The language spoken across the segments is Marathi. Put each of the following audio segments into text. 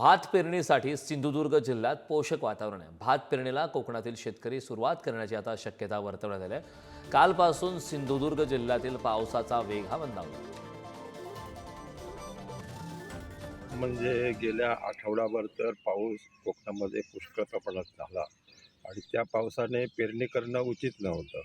भात पेरणीसाठी सिंधुदुर्ग जिल्ह्यात पोषक वातावरण आहे। भात पेरणीला कोकणातील शेतकरी सुरुवात करण्याची आता शक्यता वर्तवण्यात आली आहे। कालपासून सिंधुदुर्ग जिल्ह्यातील पावसाचा वेग हा मंदावला। म्हणजे गेल्या आठवडाभर तर पाऊस कोकणामध्ये पुष्कळ प्रमाणात झाला आणि त्या पावसाने पेरणी करणं उचित नव्हतं।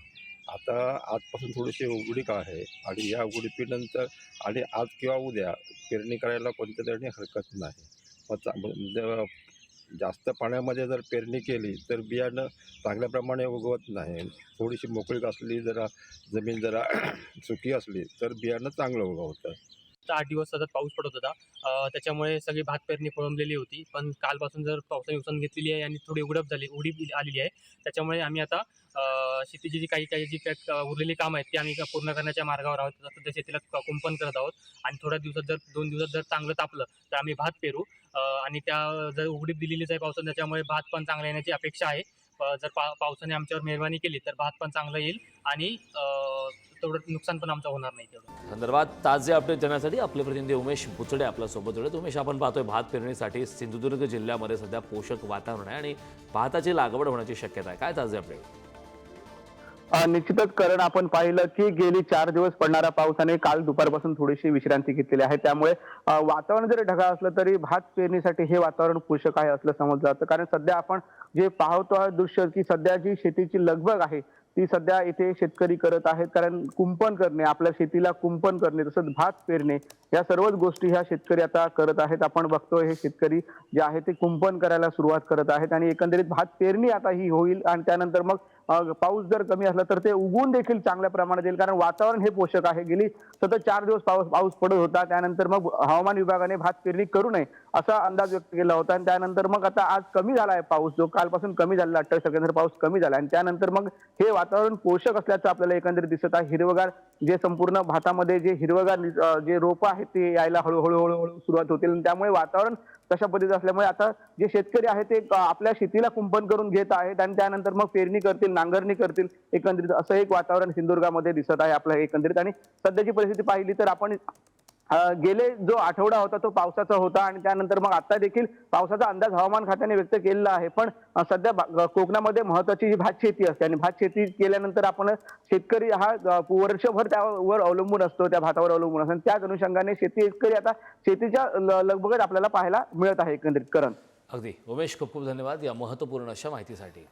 आता आजपासून थोडीशी उघडीक आहे आणि या उघडीपीनंतर आणि आज किंवा उद्या पेरणी करायला कोणत्या तरी हरकत नाही। म्हणजे जास्त पाण्यामध्ये जर पेरणी केली तर बियाणं चांगल्या प्रमाणे उगवत नाही। थोडीशी मोकळीक असली, जमीन जरा सुकी असली तर बियाणं चांगलं उगवतं। 8 दिवस सतत पाऊस पडत होता। त्याच्यामुळे सगळी भात पेरणी खोळंबलेली होती। पण कालपासून जर पावसाने उसंत घेतलेली आहे आणि थोडी उघडीप आलेली आहे। त्याच्यामुळे आम्ही आता शेतीची जी उरलेली कामं आहेत ती आम्ही पूर्ण करण्याच्या मार्गावर आहोत। सध्या शेतीला कुंपण करत आहोत आणि थोड्या दिवसात 2 दिवसात जर चांगलं तापलं तर आम्ही भात पेरू आणि त्या जर उघडीप दिलेलीच आहे पावसाने, त्याच्यामुळे भात पण चांगला येण्याची अपेक्षा आहे। जर पावसाने आमच्यावर मेहरबानी केली तर भात पण चांगलं येईल आणि तेवढं नुकसान पण आमचं होणार नाही। तेवढं संदर्भात ताजे अपडेट देण्यासाठी आपले प्रतिनिधी उमेश बुचडे आपल्यासोबत जोडलेत। उमेश, आपण पाहतोय भात पेरणीसाठी सिंधुदुर्ग जिल्ह्यामध्ये सध्या पोषक वातावरण आहे आणि भाताची लागवड होण्याची शक्यता आहे। काय ताजे अपडेट? निश्चितच कारण आपण पाहिलं की गेली 4 दिवस पडणाऱ्या पावसाने काल दुपारपासून थोडीशी विश्रांती घेतलेली आहे। त्यामुळे वातावरण जरी ढगाळ असलं तरी भात पेरणीसाठी हे वातावरण पोषक आहे असं समजलं जातं। कारण सध्या आपण जे पाहतो दृश्य की सध्या जी शेतीची लगबग आहे ती सध्या इथे शेतकरी करत आहेत। कारण कुंपण करणे, आपल्या शेतीला कुंपण करणे, तसंच भात पेरणे, या सर्वच गोष्टी ह्या शेतकरी आता करत आहेत। आपण बघतोय हे शेतकरी जे आहे ते कुंपण करायला सुरुवात करत आहेत आणि एकंदरीत भात पेरणी आता ही होईल आणि त्यानंतर मग पाऊस जर कमी असला तर ते उगवून देखील चांगल्या प्रमाणात येईल। कारण वातावरण हे पोषक आहे। गेली सतत 4 दिवस पाऊस पडत होता, त्यानंतर मग हवामान विभागाने भात पेरणी करू नये असा अंदाज व्यक्त केला होता आणि त्यानंतर मग आता आज कमी झाला आहे पाऊस, जो कालपासून कमी झालेला 28 तारखेनंतर पाऊस कमी झाला आणि त्यानंतर मग हे वातावरण पोषक असल्याचं आपल्याला एकंदरीत दिसत आहे। हिरवगार जे संपूर्ण भातामध्ये जे हिरवगार जे रोपं आहेत ते यायला हळूहळू सुरुवात होतील आणि त्यामुळे वातावरण तशा पद्धतीचं असल्यामुळे आता जे शेतकरी आहेत ते आपल्या शेतीला कुंपण करून घेत आहेत आणि त्यानंतर मग पेरणी करतील, नांगरणी करतील। एकंदरीत असं एक वातावरण सिंधुदुर्गामध्ये दिसत आहे आपल्या एकंदरीत। आणि सध्याची परिस्थिती पाहिली तर आपण गेले जो आठवडा होता तो पावसाचा होता आणि त्यानंतर मग आता देखील पावसाचा अंदाज हवामान खात्याने व्यक्त केलेला आहे। पण सध्या कोकणामध्ये महत्वाची जी भात शेती असते आणि भात शेती केल्यानंतर आपण शेतकरी हा वर्षभर त्यावर अवलंबून असतो, त्या भातावर अवलंबून असतो। त्याच अनुषंगाने शेतकरी आता शेतीच्या लगबगत आपल्याला पाहायला मिळत आहे एकंदरीत। करण, अगदी उमेश, खूप खूप धन्यवाद या महत्त्वपूर्ण अशा माहितीसाठी।